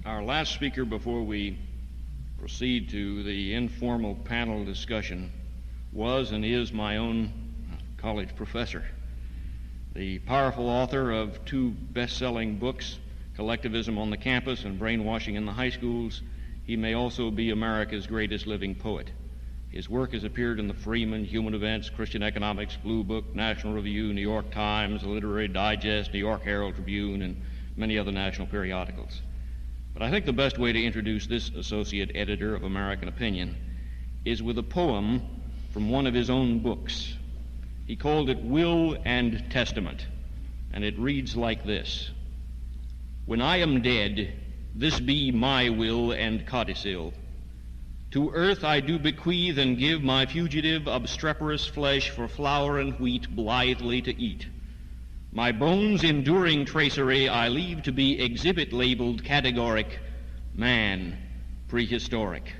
Our last speaker before we proceed to the informal panel discussion was and is my own college professor, the powerful author of two best-selling books, Collectivism on the Campus and Brainwashing in the High Schools. He may also be America's greatest living poet. His work has appeared in the Freeman, Human Events, Christian Economics, Blue Book, National Review, New York Times, Literary Digest, New York Herald Tribune, and many other national periodicals. But I think the best way to introduce this associate editor of American Opinion is with a poem from one of his own books. He called it Will and Testament, and it reads like this: When I am dead, this be my will and codicil. To earth I do bequeath and give my fugitive obstreperous flesh for flour and wheat blithely to eat. My bones' enduring tracery I leave to be exhibit labeled categoric, man, prehistoric.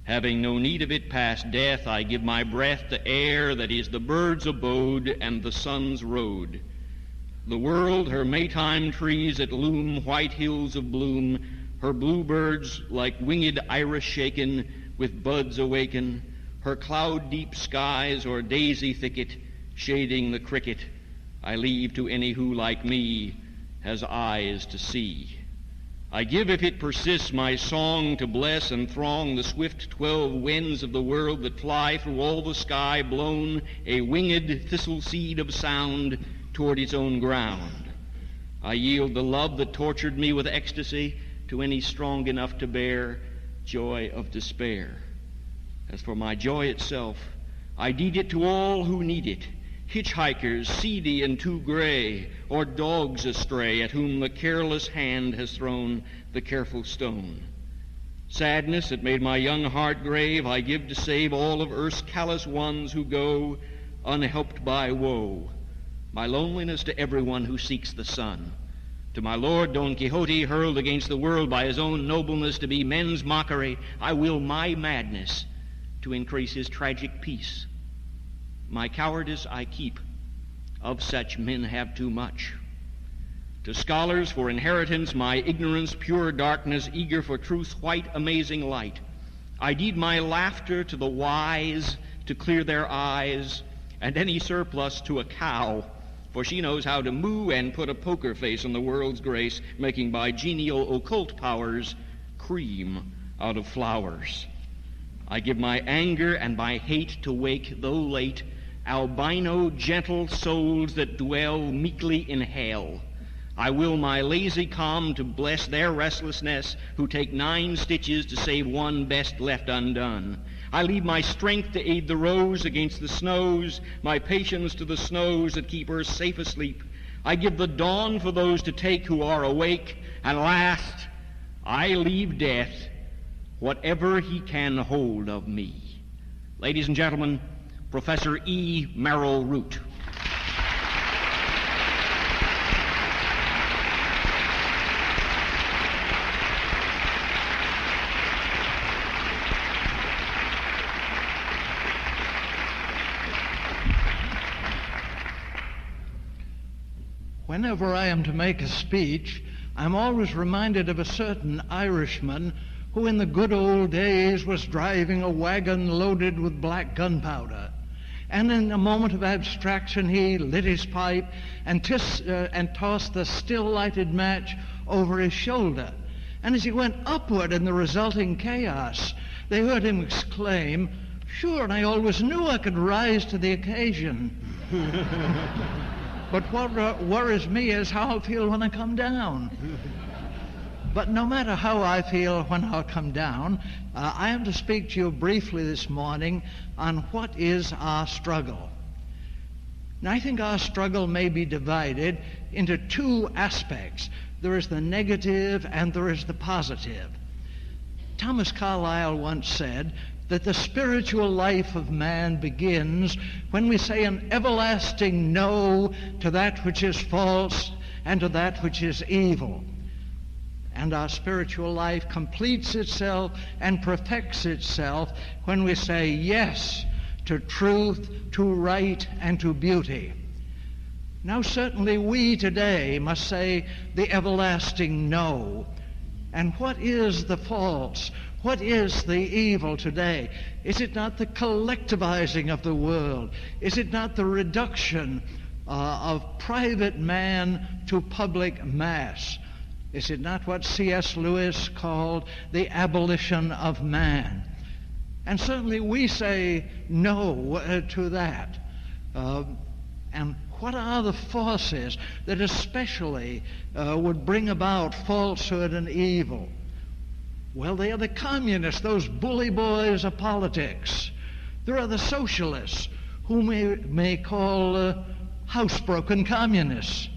Having no need of it past death, I give my breath to air that is the bird's abode and the sun's road. The world, her Maytime trees that loom white hills of bloom, her bluebirds like winged iris shaken with buds awaken, her cloud-deep skies or daisy thicket shading the cricket, I leave to any who, like me, has eyes to see. I give, if it persists, my song to bless and throng the swift 12 winds of the world that fly through all the sky, blown a winged thistle seed of sound toward its own ground. I yield the love that tortured me with ecstasy to any strong enough to bear joy of despair. As for my joy itself, I deed it to all who need it, hitchhikers seedy and too gray, or dogs astray at whom the careless hand has thrown the careful stone. Sadness that made my young heart grave I give to save all of earth's callous ones who go unhelped by woe. My loneliness to everyone who seeks the sun. To my Lord Don Quixote, hurled against the world by his own nobleness to be men's mockery, I will my madness to increase his tragic peace. My cowardice I keep, of such men have too much. To scholars for inheritance, my ignorance pure darkness, eager for truth's white amazing light. I deed my laughter to the wise to clear their eyes, and any surplus to a cow, for she knows how to moo and put a poker face on the world's grace, making by genial occult powers cream out of flowers. I give my anger and my hate to wake, though late, albino gentle souls that dwell meekly in hell. I will my lazy calm to bless their restlessness, who take 9 stitches to save one best left undone. I leave my strength to aid the rose against the snows, my patience to the snows that keep her safe asleep. I give the dawn for those to take who are awake, and last, I leave death whatever he can hold of me. Ladies and gentlemen, Professor E. Merrill Root. Whenever I am to make a speech, I'm always reminded of a certain Irishman who in the good old days was driving a wagon loaded with black gunpowder. And in a moment of abstraction, he lit his pipe and tossed the still-lighted match over his shoulder. And as he went upward in the resulting chaos, they heard him exclaim, "Sure, and I always knew I could rise to the occasion." But what worries me is how I feel when I come down. But no matter how I feel when I come down, I am to speak to you briefly this morning on what is our struggle. Now, I think our struggle may be divided into 2 aspects. There is the negative and there is the positive. Thomas Carlyle once said that the spiritual life of man begins when we say an everlasting no to that which is false and to that which is evil. And our spiritual life completes itself and perfects itself when we say yes to truth, to right, and to beauty. Now, certainly we today must say the everlasting no And what is the false? What is the evil today? Is it not the collectivizing of the world? Is it not the reduction of private man to public mass? Is it not what C.S. Lewis called the abolition of man? And certainly we say no to that. And what are the forces that especially would bring about falsehood and evil? Well, they are the communists, those bully boys of politics. There are the socialists, whom we may call housebroken communists.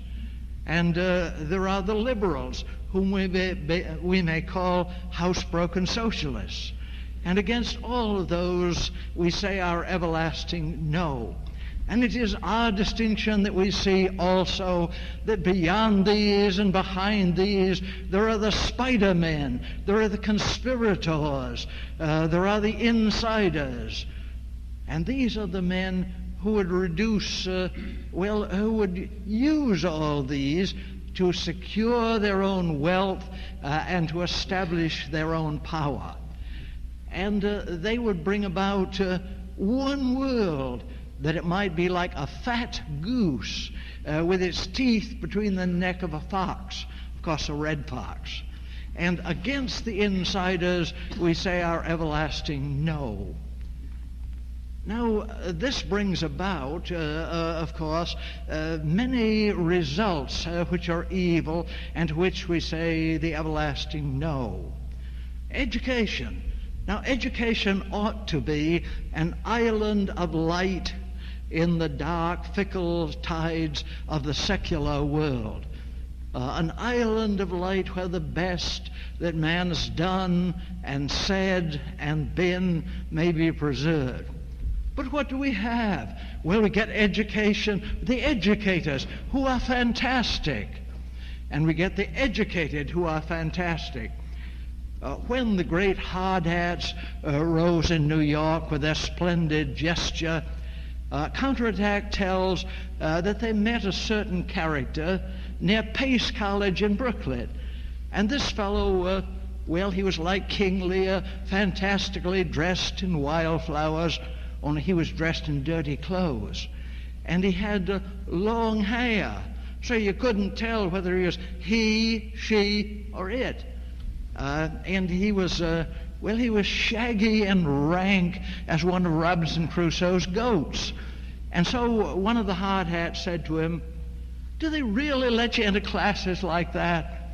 And there are the liberals, whom we may call housebroken socialists. And against all of those, we say our everlasting no. And it is our distinction that we see also that beyond these and behind these, there are the spider-men, there are the conspirators, there are the insiders. And these are the men who would reduce, who would use all these to secure their own wealth and to establish their own power. And they would bring about one world that it might be like a fat goose with its teeth between the neck of a fox, of course a red fox. And against the insiders, we say our everlasting no. Now, this brings about, of course, many results which are evil and to which we say the everlasting no. Education. Now, education ought to be an island of light in the dark, fickle tides of the secular world. An island of light where the best that man has done and said and been may be preserved. But what do we have? Well, we get education, the educators who are fantastic, and we get the educated who are fantastic. When the great hard hats rose in New York with their splendid gesture, Counterattack tells that they met a certain character near Pace College in Brooklyn. And this fellow, he was like King Lear, fantastically dressed in wildflowers, only he was dressed in dirty clothes. And he had long hair, so you couldn't tell whether he was he, she, or it. And he was, he was shaggy and rank as one of Robinson Crusoe's goats. And so one of the hard hats said to him, "Do they really let you into classes like that?"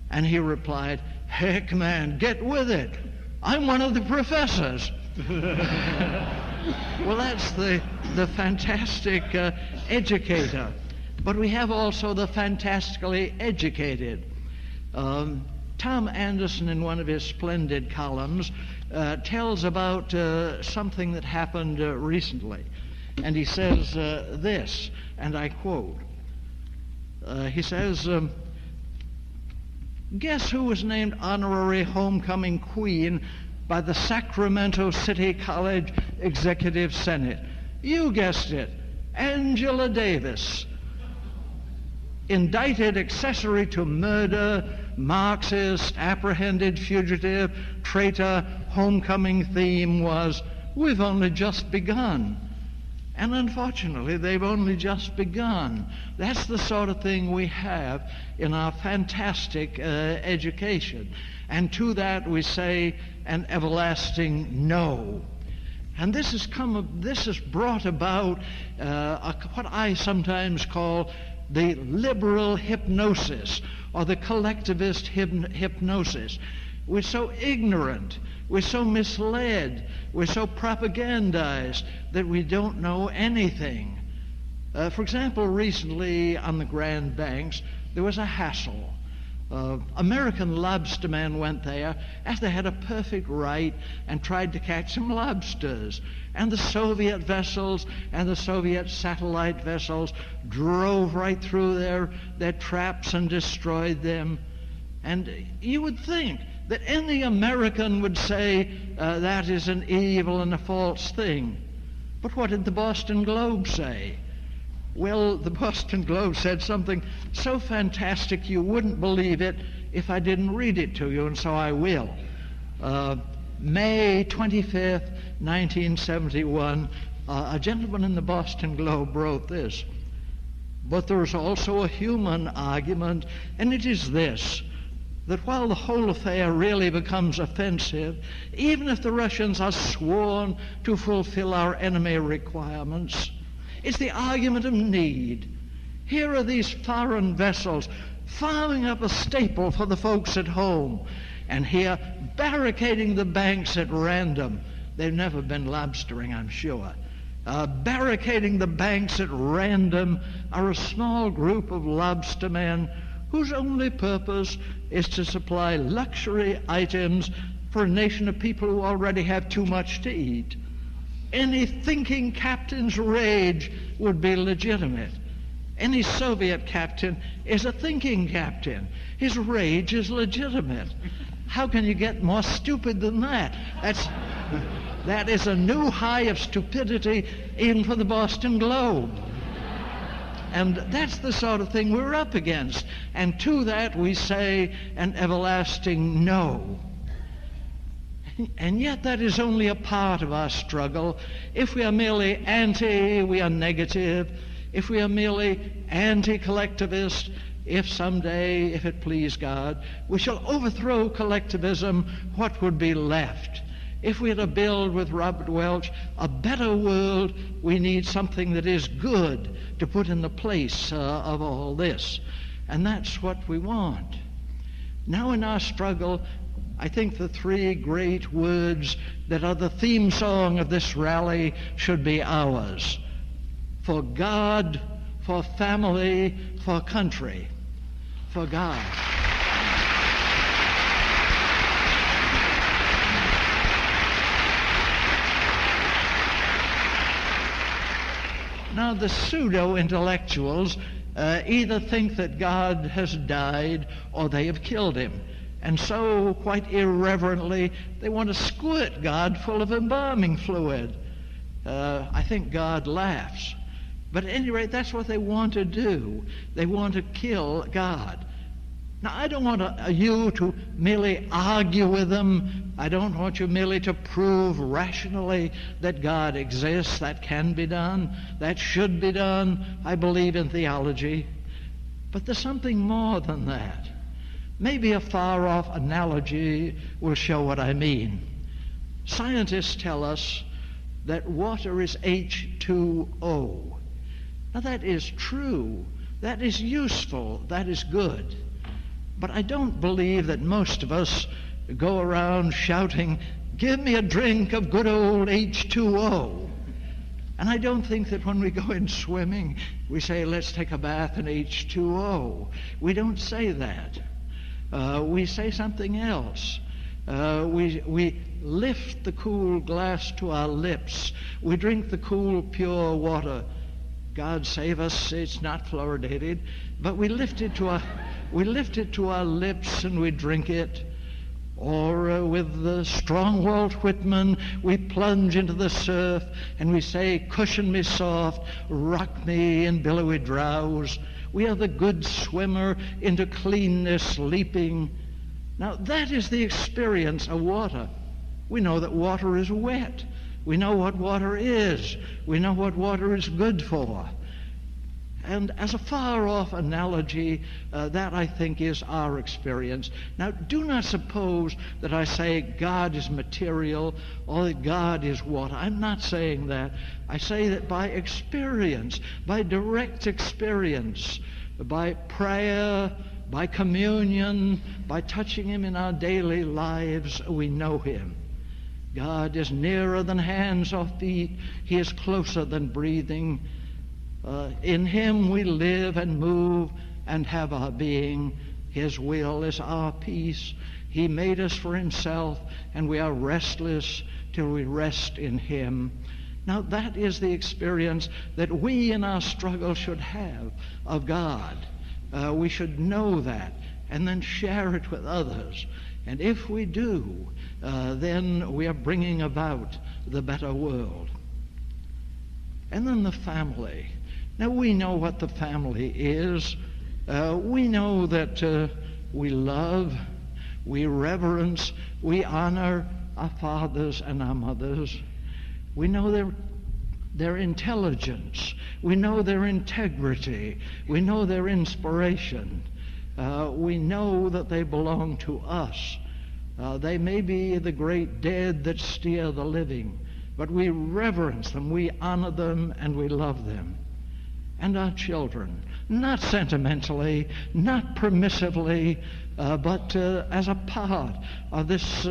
And he replied, "Heck, man, get with it. I'm one of the professors." Well, that's the fantastic educator. But we have also the fantastically educated. Tom Anderson, in one of his splendid columns, tells about something that happened recently. And he says this, and I quote. He says, "Guess who was named honorary homecoming queen by the Sacramento City College Executive Senate? You guessed it, Angela Davis. Indicted accessory to murder, Marxist, apprehended fugitive, traitor, homecoming theme was, we've only just begun." And unfortunately, they've only just begun. That's the sort of thing we have in our fantastic education. And to that we say an everlasting no. And this has brought about what I sometimes call the liberal hypnosis or the collectivist hypnosis. We're so ignorant, we're so misled, we're so propagandized that we don't know anything. For example, recently on the Grand Banks, there was a hassle. American lobstermen went there as they had a perfect right and tried to catch some lobsters. And the Soviet vessels and the Soviet satellite vessels drove right through their traps and destroyed them. And you would think that any American would say that is an evil and a false thing. But what did the Boston Globe say? Well, the Boston Globe said something so fantastic you wouldn't believe it if I didn't read it to you, and so I will. May 25th, 1971, a gentleman in the Boston Globe wrote this: "But there is also a human argument, and it is this, that while the whole affair really becomes offensive, even if the Russians are sworn to fulfill our enemy requirements, it's the argument of need. Here are these foreign vessels farming up a staple for the folks at home, and here barricading the banks at random." They've never been lobstering, I'm sure. Barricading the banks at random are a small group of lobstermen whose only purpose is to supply luxury items for a nation of people who already have too much to eat. Any thinking captain's rage would be legitimate. Any Soviet captain is a thinking captain. His rage is legitimate. How can you get more stupid than that? That is a new high of stupidity even for the Boston Globe. And that's the sort of thing we're up against. And to that we say an everlasting no. And yet that is only a part of our struggle. If we are merely anti, we are negative. If we are merely anti-collectivist, if someday, if it please God, we shall overthrow collectivism, what would be left? If we are to build, with Robert Welch, a better world, we need something that is good to put in the place of all this. And that's what we want. Now in our struggle, I think the three great words that are the theme song of this rally should be ours: for God, for family, for country. For God. Now, the pseudo-intellectuals either think that God has died or they have killed him. And so, quite irreverently, they want to squirt God full of embalming fluid. I think God laughs. But at any rate, that's what they want to do. They want to kill God. Now, I don't want you to merely argue with them. I don't want you merely to prove rationally that God exists. That can be done. That should be done. I believe in theology. But there's something more than that. Maybe a far-off analogy will show what I mean. Scientists tell us that water is H2O. Now, that is true. That is useful. That is good. But I don't believe that most of us go around shouting, "Give me a drink of good old H2O." And I don't think that when we go in swimming, we say, "Let's take a bath in H2O." We don't say that. We say something else. We lift the cool glass to our lips. We drink the cool, pure water. God save us, it's not fluoridated, but we lift it to our lips and we drink it. Or with the strong Walt Whitman, we plunge into the surf and we say, "Cushion me soft, rock me in billowy drowse." We are the good swimmer into cleanness leaping. Now that is the experience of water. We know that water is wet. We know what water is. We know what water is good for. And as a far-off analogy, that I think is our experience. Now, do not suppose that I say God is material or that God is water. I'm not saying that. I say that by experience, by direct experience, by prayer, by communion, by touching him in our daily lives, we know him. God is nearer than hands or feet. He is closer than breathing. In him we live and move and have our being. His will is our peace. He made us for himself, and we are restless till we rest in him. Now that is the experience that we in our struggle should have of God. We should know that and then share it with others. And if we do, then we are bringing about the better world. And then the family. Now, we know what the family is. We know that we love, we reverence, we honor our fathers and our mothers. We know their intelligence. We know their integrity. We know their inspiration. We know that they belong to us. They may be the great dead that steer the living, but we reverence them, we honor them, and we love them. And our children, not sentimentally, not permissively, but as a part of this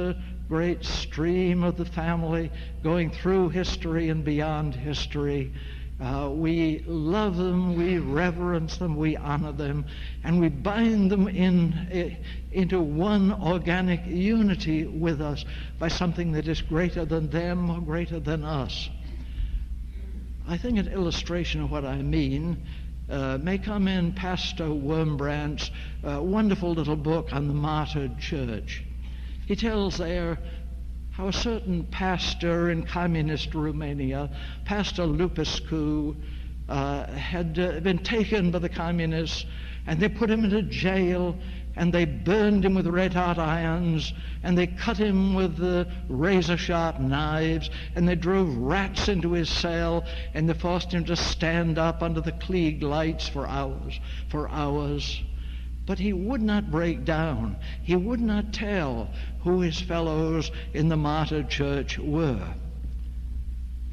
great stream of the family going through history and beyond history. We love them, we reverence them, we honor them, and we bind them into one organic unity with us by something that is greater than them or greater than us. I think an illustration of what I mean may come in Pastor Wormbrandt's wonderful little book on the martyred church. He tells there how a certain pastor in communist Romania, Pastor Lupescu, had been taken by the communists, and they put him into jail, and they burned him with red-hot irons, and they cut him with razor-sharp knives, and they drove rats into his cell, and they forced him to stand up under the Klieg lights for hours. But he would not break down. He would not tell who his fellows in the martyred church were.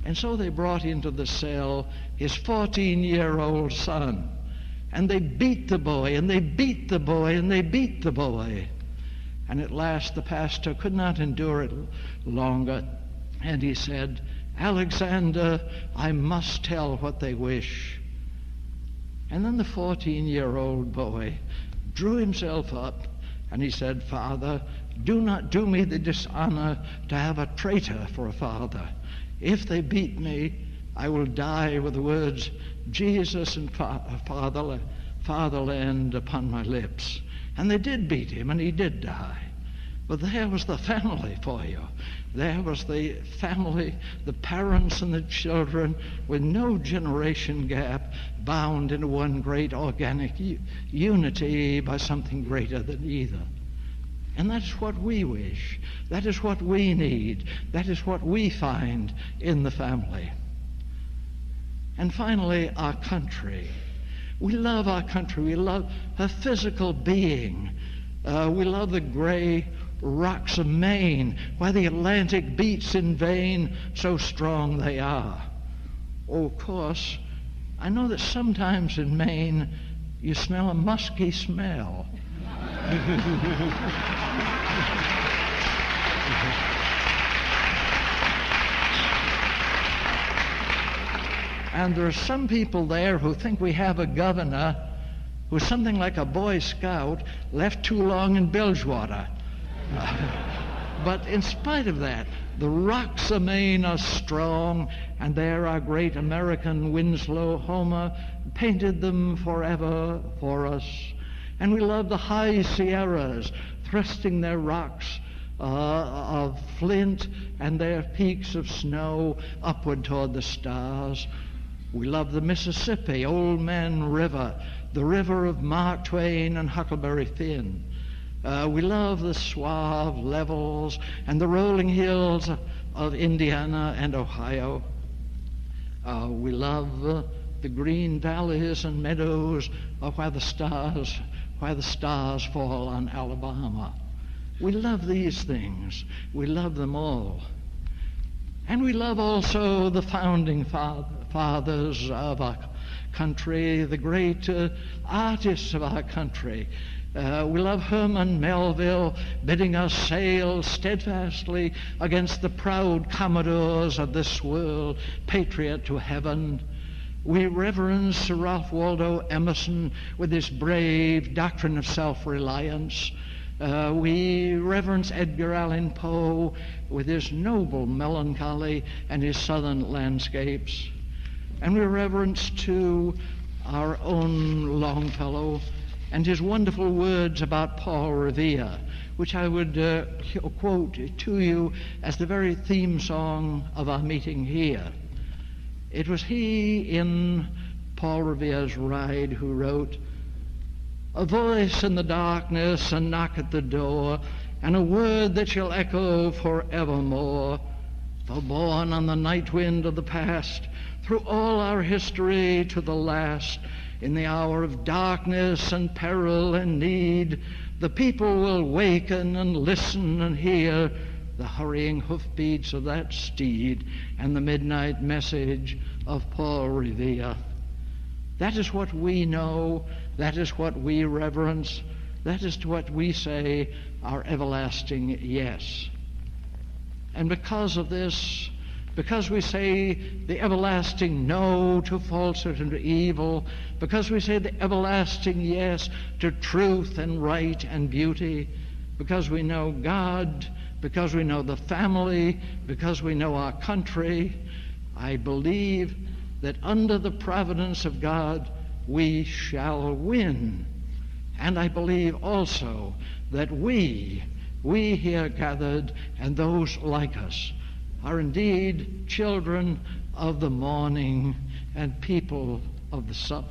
And so they brought into the cell his 14-year-old son. And they beat the boy, and they beat the boy, and they beat the boy. And at last the pastor could not endure it longer. And he said, "Alexander, I must tell what they wish." And then the 14-year-old boy drew himself up, and he said, "Father, do not do me the dishonor to have a traitor for a father. If they beat me, I will die with the words, Jesus and fatherland upon my lips." And they did beat him, and he did die. But there was the family for you. There was the family, the parents and the children, with no generation gap, bound into one great organic unity by something greater than either. And that's what we wish. That is what we need. That is what we find in the family. And finally, our country. We love our country. We love her physical being. We love the gray rocks of Maine, where the Atlantic beats in vain, so strong they are. Oh, of course, I know that sometimes in Maine you smell a musky smell. And there are some people there who think we have a governor who's something like a Boy Scout left too long in bilge water. But in spite of that, the rocks of Maine are strong, and there our great American Winslow Homer painted them forever for us. And we love the high Sierras, thrusting their rocks of flint and their peaks of snow upward toward the stars. We love the Mississippi, Old Man River, the river of Mark Twain and Huckleberry Finn. We love the suave levels and the rolling hills of Indiana and Ohio. We love the green valleys and meadows of where the stars fall on Alabama. We love these things. We love them all. And we love also the founding fathers of our country, the great artists of our country. We love Herman Melville bidding us sail steadfastly against the proud commodores of this world, patriot to heaven. We reverence Sir Ralph Waldo Emerson with his brave doctrine of self-reliance. We reverence Edgar Allan Poe with his noble melancholy and his southern landscapes. And we reverence, too, our own Longfellow and his wonderful words about Paul Revere, which I would quote to you as the very theme song of our meeting here. It was he in Paul Revere's Ride, who wrote, "A voice in the darkness, a knock at the door, and a word that shall echo forevermore. For born on the night wind of the past, through all our history to the last, in the hour of darkness and peril and need, the people will waken and listen and hear the hurrying hoofbeats of that steed and the midnight message of Paul Revere." That is what we know, that is what we reverence, that is what we say our everlasting yes. And because of this, because we say the everlasting no to falsehood and to evil, because we say the everlasting yes to truth and right and beauty, because we know God, because we know the family, because we know our country, I believe that under the providence of God we shall win. And I believe also that we here gathered and those like us are indeed children of the morning and people of the sun.